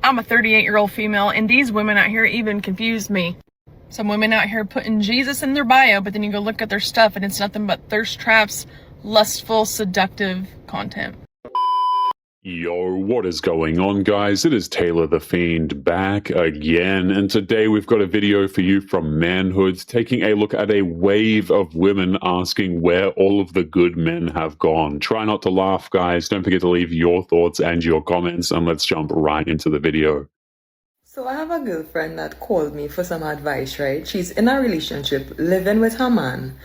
I'm a 38-year-old female, and these women out here even confuse me. Some women out here putting Jesus in their bio, but then you go look at their stuff and it's nothing but thirst traps, lustful, seductive content. Yo, what is going on, guys? It is Taylor the Fiend back again, and today we've got a video for you from Manhood, taking a look at a wave of women asking where all of the good men have gone. Try not to laugh, guys. Don't forget to leave your thoughts and your comments, and let's jump right into the video. So I have a girlfriend that called me for some advice, right? She's in a relationship, living with her man,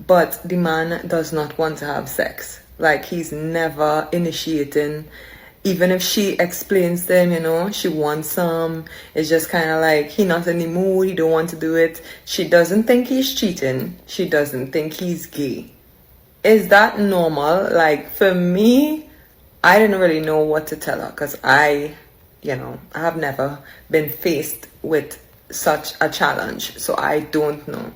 but the man does not want to have sex. Like, he's never initiating. Even if she explains to him, you know, she wants some, it's just kind of like, he not in the mood, he don't want to do it. She doesn't think he's cheating. She doesn't think he's gay. Is that normal? Like, for me, I didn't really know what to tell her, because I have never been faced with such a challenge, so I don't know.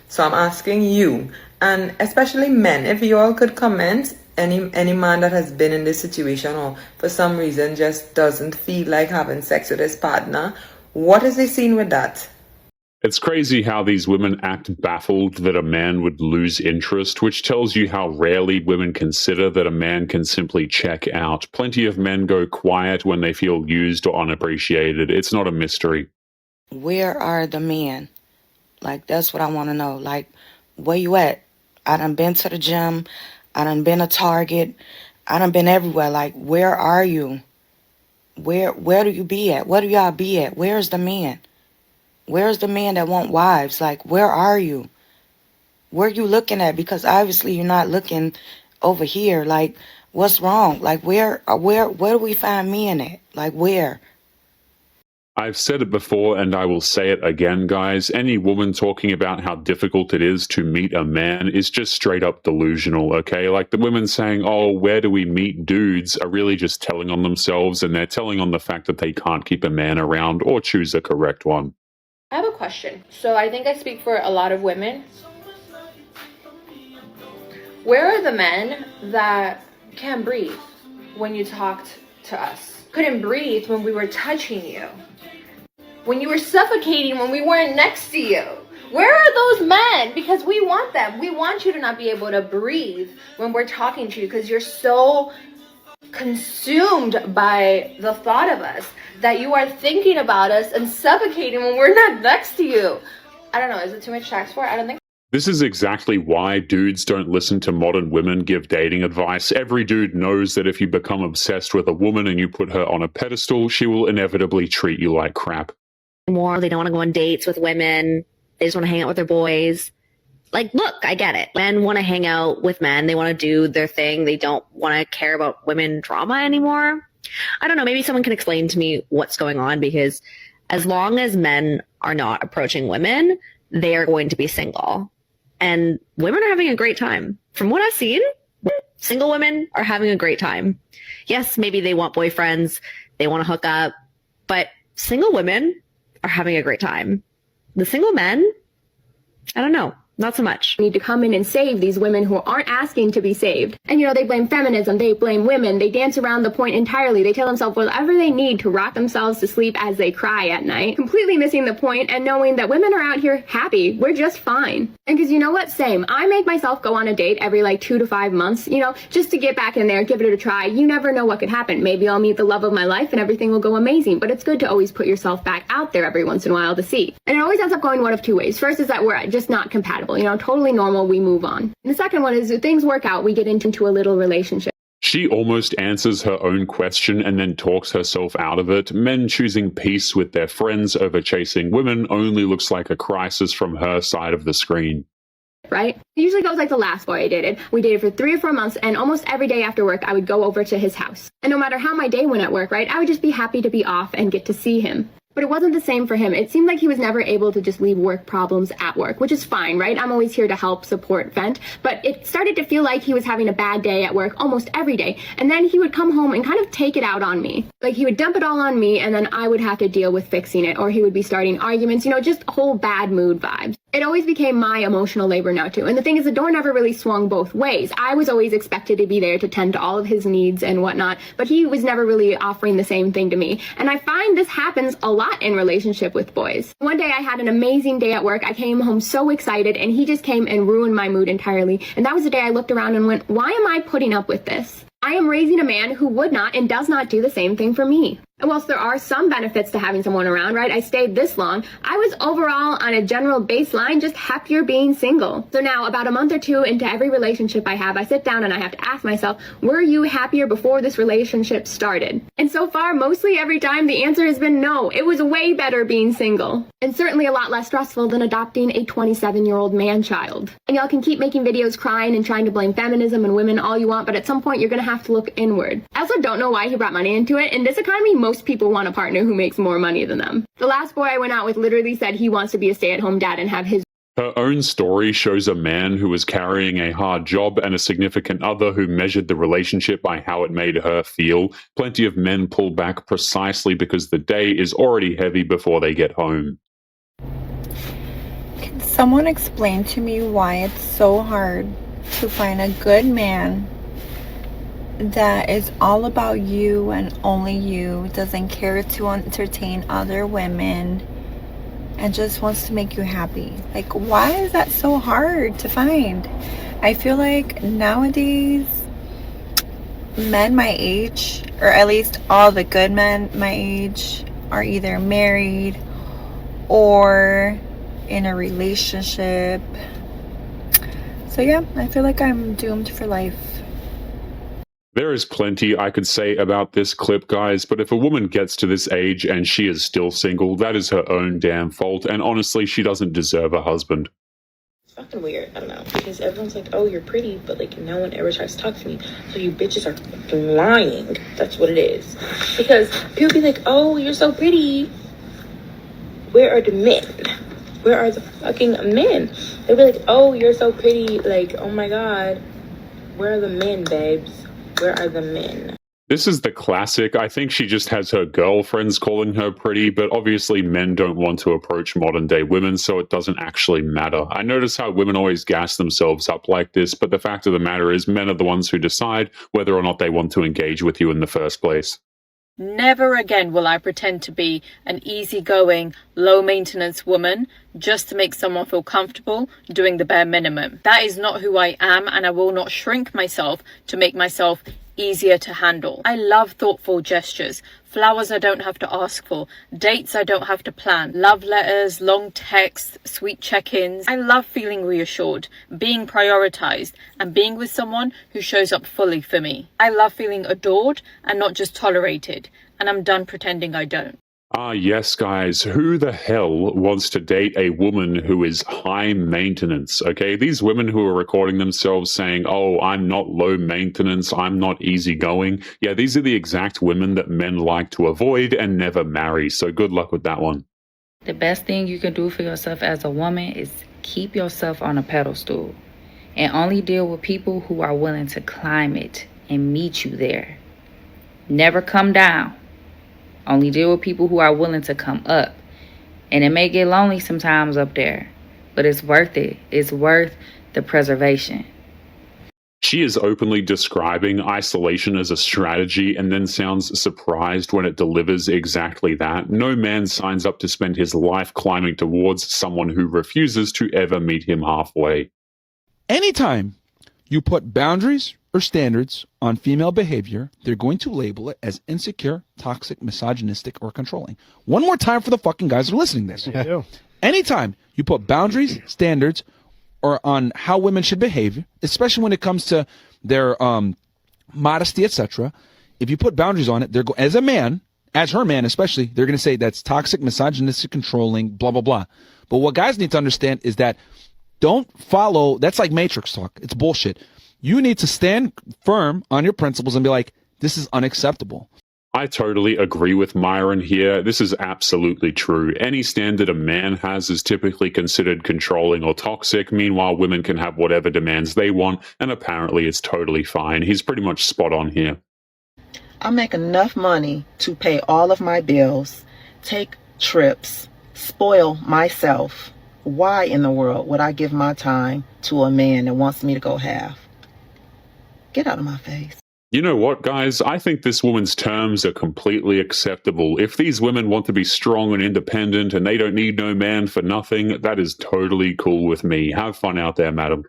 So I'm asking you, and especially men, if you all could comment, any man that has been in this situation or for some reason just doesn't feel like having sex with his partner, what is he seeing with that? It's crazy how these women act baffled that a man would lose interest, which tells you how rarely women consider that a man can simply check out. Plenty of men go quiet when they feel used or unappreciated. It's not a mystery. Where are the men? Like, that's what I want to know. Like, where you at? I done been to the gym. I done been to Target. I done been everywhere. Like, where are you? Where do you be at? Where do y'all be at? Where's the man? Where's the man that want wives? Like, where are you? Where are you looking at? Because obviously you're not looking over here. Like, what's wrong? Like, where do we find men at? Like, where? I've said it before and I will say it again, guys. Any woman talking about how difficult it is to meet a man is just straight up delusional, okay? Like, the women saying, oh, where do we meet dudes, are really just telling on themselves, and they're telling on the fact that they can't keep a man around or choose the correct one. I have a question. So I think I speak for a lot of women. Where are the men that can't breathe when you talked to us? Couldn't breathe when we were touching you? When you were suffocating when we weren't next to you? Where are those men? Because we want them. We want you to not be able to breathe when we're talking to you because you're so consumed by the thought of us that you are thinking about us and suffocating when we're not next to you. I don't know. Is it too much tax for it? I don't think. This is exactly why dudes don't listen to modern women give dating advice. Every dude knows that if you become obsessed with a woman and you put her on a pedestal, she will inevitably treat you like crap. They don't want to go on dates with women. They just want to hang out with their boys. Like, look, I get it. Men want to hang out with men. They want to do their thing. They don't want to care about women drama anymore. I don't know. Maybe someone can explain to me what's going on, because as long as men are not approaching women, they are going to be single. And women are having a great time. From what I've seen, single women are having a great time. Yes, maybe they want boyfriends. They want to hook up. But single women are having a great time. The single men, I don't know. Not so much. Need to come in and save these women who aren't asking to be saved. And they blame feminism, they blame women, they dance around the point entirely. They tell themselves whatever they need to rock themselves to sleep as they cry at night, completely missing the point and knowing that women are out here happy. We're just fine. And because you know what? Same. I make myself go on a date every 2 to 5 months, just to get back in there, give it a try. You never know what could happen. Maybe I'll meet the love of my life and everything will go amazing. But it's good to always put yourself back out there every once in a while to see. And it always ends up going one of two ways. First is that we're just not compatible. Totally normal, we move on. And the second one is if things work out, we get into a little relationship. She almost answers her own question and then talks herself out of it. Men choosing peace with their friends over chasing women only looks like a crisis from her side of the screen. Right? It usually goes like the last boy I dated. We dated for 3 or 4 months, and almost every day after work, I would go over to his house. And no matter how my day went at work, right, I would just be happy to be off and get to see him. But it wasn't the same for him. It seemed like he was never able to just leave work problems at work, which is fine, right? I'm always here to help, support, vent. But it started to feel like he was having a bad day at work almost every day. And then he would come home and kind of take it out on me. Like, he would dump it all on me, and then I would have to deal with fixing it. Or he would be starting arguments, just whole bad mood vibes. It always became my emotional labor now too. And the thing is, the door never really swung both ways. I was always expected to be there to tend to all of his needs and whatnot, but he was never really offering the same thing to me. And I find this happens a lot in relationship with boys. One day I had an amazing day at work. I came home so excited and he just came and ruined my mood entirely. And that was the day I looked around and went, why am I putting up with this? I am raising a man who would not and does not do the same thing for me. And whilst there are some benefits to having someone around, right? I stayed this long. I was overall on a general baseline just happier being single. So now about a month or two into every relationship I have, I sit down and I have to ask myself, were you happier before this relationship started? And so far, mostly every time the answer has been no. It was way better being single. And certainly a lot less stressful than adopting a 27-year-old man-child. And y'all can keep making videos crying and trying to blame feminism and women all you want, but at some point you're gonna have to look inward. I also don't know why he brought money into it. In this economy, most people want a partner who makes more money than them. The last boy I went out with literally said he wants to be a stay-at-home dad and have his. Her own story shows a man who was carrying a hard job and a significant other who measured the relationship by how it made her feel. Plenty of men pull back precisely because the day is already heavy before they get home. Can someone explain to me why it's so hard to find a good man that is all about you and only you, doesn't care to entertain other women, and just wants to make you happy? Like, why is that so hard to find? I feel like nowadays men my age, or at least all the good men my age, are either married or in a relationship. So yeah, I feel like I'm doomed for life. There is plenty I could say about this clip, guys, but if a woman gets to this age and she is still single, that is her own damn fault, and honestly, she doesn't deserve a husband. It's fucking weird, I don't know, because everyone's like, oh, you're pretty, but like no one ever tries to talk to me, so you bitches are lying. That's what it is. Because people be like, oh, you're so pretty. Where are the men? Where are the fucking men? They'll be like, oh, you're so pretty, like, oh my god, where are the men, babes? Where are the men? This is the classic. I think she just has her girlfriends calling her pretty, but obviously men don't want to approach modern day women, so it doesn't actually matter. I notice how women always gas themselves up like this, but the fact of the matter is men are the ones who decide whether or not they want to engage with you in the first place. Never again will I pretend to be an easygoing, low-maintenance woman just to make someone feel comfortable doing the bare minimum. That is not who I am, and I will not shrink myself to make myself easier to handle. I love thoughtful gestures, flowers I don't have to ask for, dates I don't have to plan, love letters, long texts, sweet check-ins. I love feeling reassured, being prioritized, and being with someone who shows up fully for me. I love feeling adored and not just tolerated, and I'm done pretending I don't. Ah, yes, guys. Who the hell wants to date a woman who is high maintenance? Okay, these women who are recording themselves saying, oh, I'm not low maintenance, I'm not easygoing. Yeah, these are the exact women that men like to avoid and never marry. So good luck with that one. The best thing you can do for yourself as a woman is keep yourself on a pedestal and only deal with people who are willing to climb it and meet you there. Never come down. Only deal with people who are willing to come up. And it may get lonely sometimes up there, but it's worth it. It's worth the preservation. She is openly describing isolation as a strategy and then sounds surprised when it delivers exactly that. No man signs up to spend his life climbing towards someone who refuses to ever meet him halfway. Anytime you put boundaries or standards on female behavior, they're going to label it as insecure, toxic, misogynistic, or controlling. One more time for the fucking guys who are listening to this. Anytime you put boundaries, standards, or on how women should behave, especially when it comes to their modesty, etc., if you put boundaries on it, they're as a man, as her man especially, they're going to say that's toxic, misogynistic, controlling, blah, blah, blah. But what guys need to understand is that don't follow, that's like Matrix talk. It's bullshit. You need to stand firm on your principles and be like, this is unacceptable. I totally agree with Myron here. This is absolutely true. Any standard a man has is typically considered controlling or toxic. Meanwhile, women can have whatever demands they want, and apparently it's totally fine. He's pretty much spot on here. I make enough money to pay all of my bills, take trips, spoil myself, Why in the world would I give my time to a man that wants me to go half? Get out of my face. You know what, guys? I think this woman's terms are completely acceptable. If these women want to be strong and independent and they don't need no man for nothing, that is totally cool with me. Have fun out there, madam.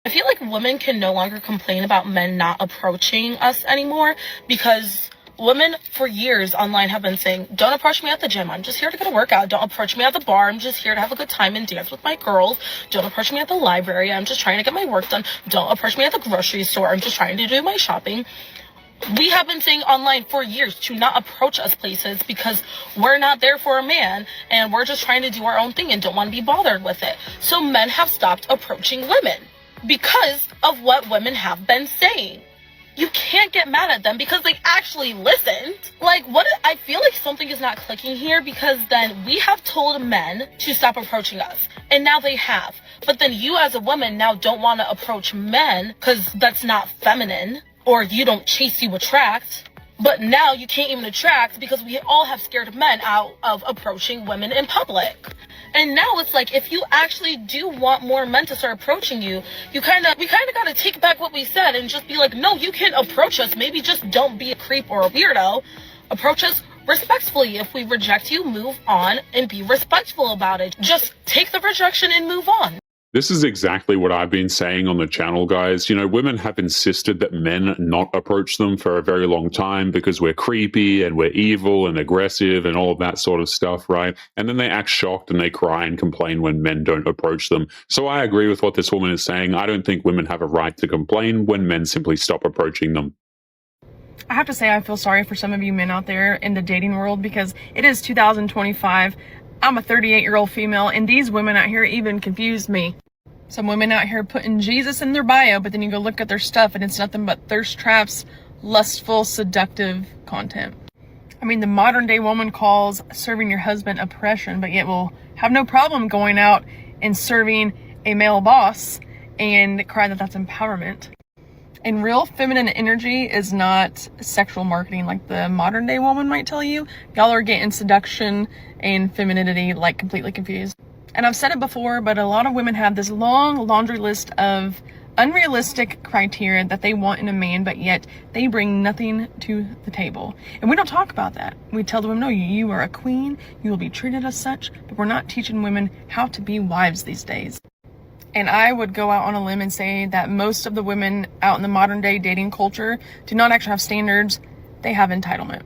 I feel like women can no longer complain about men not approaching us anymore, because women for years online have been saying, don't approach me at the gym, I'm just here to get a workout. Don't approach me at the bar, I'm just here to have a good time and dance with my girls. Don't approach me at the library, I'm just trying to get my work done. Don't approach me at the grocery store, I'm just trying to do my shopping. We have been saying online for years to not approach us places because we're not there for a man and we're just trying to do our own thing and don't want to be bothered with it. So men have stopped approaching women because of what women have been saying. You can't get mad at them because they actually listened. Like, what? I feel like something is not clicking here, because then we have told men to stop approaching us, and now they have. But then you as a woman now don't want to approach men because that's not feminine, or you don't chase, you attract. But now you can't even attract because we all have scared men out of approaching women in public. And now it's like, if you actually do want more men to start approaching you, we kind of got to take back what we said and just be like, no, you can approach us. Maybe just don't be a creep or a weirdo. Approach us respectfully. If we reject you, move on and be respectful about it. Just take the rejection and move on. This is exactly what I've been saying on the channel, guys. You know, women have insisted that men not approach them for a very long time because we're creepy and we're evil and aggressive and all of that sort of stuff, right? And then they act shocked and they cry and complain when men don't approach them. So I agree with what this woman is saying. I don't think women have a right to complain when men simply stop approaching them. I have to say, I feel sorry for some of you men out there in the dating world, because it is 2025. I'm a 38-year-old female, and these women out here even confused me. Some women out here putting Jesus in their bio, but then you go look at their stuff and it's nothing but thirst traps, lustful, seductive content. I mean, the modern day woman calls serving your husband oppression, but yet will have no problem going out and serving a male boss and cry that that's empowerment. And real feminine energy is not sexual marketing like the modern day woman might tell you. Y'all are getting seduction and femininity like completely confused. And I've said it before, but a lot of women have this long laundry list of unrealistic criteria that they want in a man, but yet they bring nothing to the table. And we don't talk about that. We tell the women, no, you are a queen, you will be treated as such, but we're not teaching women how to be wives these days. And I would go out on a limb and say that most of the women out in the modern day dating culture do not actually have standards. They have entitlement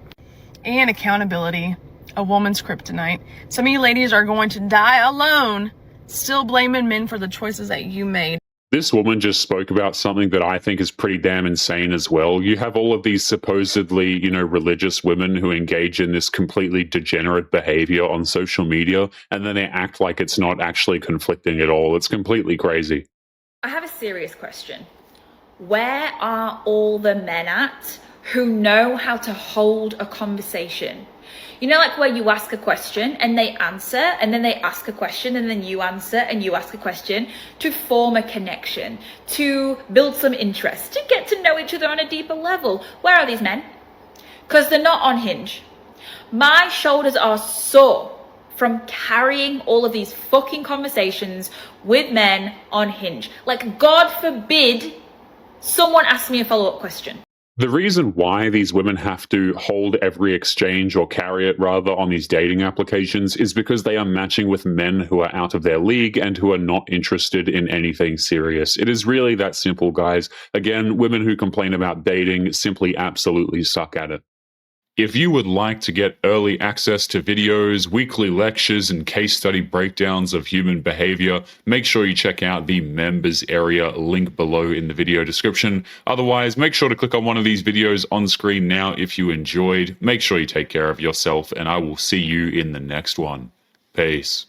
and accountability, a woman's kryptonite. Some of you ladies are going to die alone, still blaming men for the choices that you made. This woman just spoke about something that I think is pretty damn insane as well. You have all of these supposedly, you know, religious women who engage in this completely degenerate behavior on social media, and then they act like it's not actually conflicting at all. It's completely crazy. I have a serious question. Where are all the men at who know how to hold a conversation? You know, like where you ask a question and they answer, and then they ask a question and then you answer and you ask a question, to form a connection, to build some interest, to get to know each other on a deeper level. Where are these men? Because they're not on Hinge. My shoulders are sore from carrying all of these fucking conversations with men on Hinge. Like, God forbid someone asks me a follow-up question. The reason why these women have to hold every exchange, or carry it rather, on these dating applications is because they are matching with men who are out of their league and who are not interested in anything serious. It is really that simple, guys. Again, women who complain about dating simply absolutely suck at it. If you would like to get early access to videos, weekly lectures, and case study breakdowns of human behavior, make sure you check out the members area link below in the video description. Otherwise, make sure to click on one of these videos on screen now if you enjoyed. Make sure you take care of yourself, and I will see you in the next one. Peace.